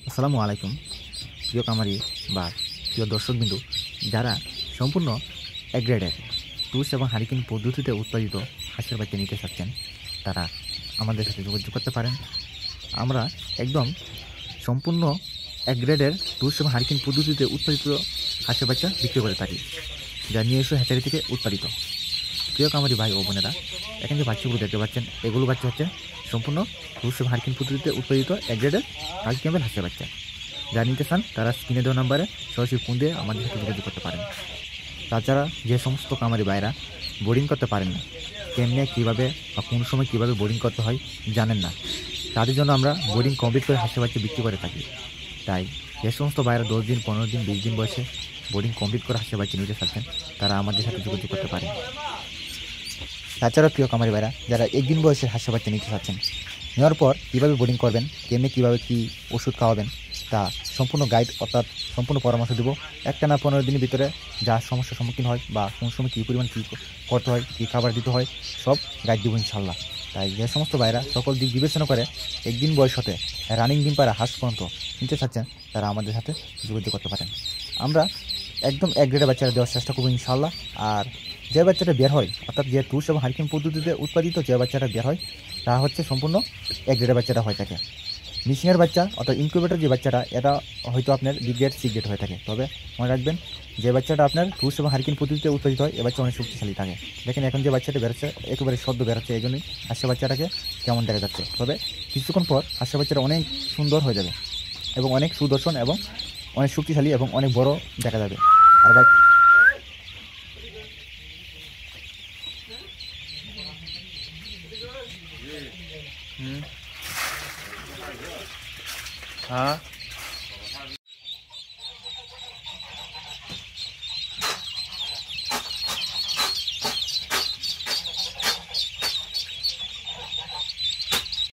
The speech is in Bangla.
আসসালামু আলাইকুম প্রিয় কামারি বা প্রিয় দর্শকবিন্দু, যারা সম্পূর্ণ এক গ্রেডের টুস এবং হারিকেন পদ্ধতিতে উৎপাদিত হাঁসের বাচ্চা নিতে চাচ্ছেন, তারা আমাদের সাথে যোগাযোগ করতে পারেন। আমরা একদম সম্পূর্ণ এক গ্রেডের টুস এবং হারিকেন পদ্ধতিতে উৎপাদিত হাঁসের বাচ্চা বিক্রি করে থাকি, যা নিজস্ব হ্যাচারি থেকে উৎপাদিত। প্রিয় কামারি ভাই ও বোনেরা, এখানে যে বাচ্চাগুলো দেখতে পাচ্ছেন, এগুলো বাচ্চা হচ্ছে সম্পূর্ণ টুস এবং হারিকেন পদ্ধতিতে উৎপাদিত এক গ্রেডের কাজ ক্যাম্পের হাঁসের বাচ্চা। যারা নিতে চান তারা স্ক্রিনে দেওয়া নাম্বারে সরাসরি ফোন দিয়ে আমাদের সাথে যোগাযোগ করতে পারেন। তাছাড়া যে সমস্ত কামারি ভাইরা বোর্ডিং করতে পারেন না, কেমনে কীভাবে বা কোন সময় কীভাবে বোর্ডিং করতে হয় জানেন না, তাদের জন্য আমরা বোর্ডিং কমপ্লিট করে হাঁসের বাচ্চা বিক্রি করে থাকি। তাই যে সমস্ত ভাইরা 10 দিন, 15 দিন, 20 দিন বয়সে বোর্ডিং কমপ্লিট করে হাঁসের বাচ্চা নিতে চাচ্ছেন, তারা আমাদের সাথে যোগাযোগ করতে পারেন। তাছাড়া প্রিয় কামারি ভাইরা যারা একদিন বয়সের হাঁসের বাচ্চা নিতে চাচ্ছেন, নেওয়ার পর কীভাবে বোর্ডিং করবেন, কেমনি কীভাবে কী ওষুধ খাওয়াবেন, তা সম্পূর্ণ গাইড অর্থাৎ সম্পূর্ণ পরামর্শ দেবো। একটানা 15 দিনের ভিতরে যা সমস্যার সম্মুখীন হয় বা কোন সময় কী পরিমাণ কী করতে হয়, কী খাবার দিতে হয়, সব গাইড দেবো ইনশাল্লাহ। তাই যে সমস্ত ভাইরা সকল দিক বিবেচনা করে একদিন বয়স হতে রানিং ডিম পাড়া হাঁস পর্যন্ত নিতে চাচ্ছেন, তারা আমাদের সাথে যোগাযোগ করতে পারেন। আমরা একদম এক গ্রেডের বাচ্চারা দেওয়ার চেষ্টা করবো ইনশাল্লাহ। আর যে বাচ্চাটা বের হয়, অর্থাৎ যে টুস এবং হারিকেন পদ্ধতিতে উৎপাদিত যে বাচ্চাটা বের হয়, তা হচ্ছে সম্পূর্ণ এক গ্রেডের বাচ্চাটা হয়ে থাকে। মিশিংয়ের বাচ্চা অর্থাৎ ইনকিউবেটর যে বাচ্চাটা, এটা হয়তো আপনার বি গ্রেড, সি গ্রেড হয়ে থাকে। তবে মনে রাখবেন, যে বাচ্চাটা আপনার টুস এবং হারিকেন পদ্ধতিতে উৎপাদিত হয়, এ বাচ্চা অনেক শক্তিশালী থাকে। দেখেন এখন যে বাচ্চাটা বেরোচ্ছে একেবারে সদ্য বেরোচ্ছে, এই জন্যই হাঁসের বাচ্চাটাকে কেমন দেখা যাচ্ছে। তবে কিছুক্ষণ পর হাঁসের বাচ্চাটা অনেক সুন্দর হয়ে যাবে এবং অনেক সুদর্শন এবং অনেক শক্তিশালী এবং অনেক বড় দেখা যাবে। আর ভাই हाँ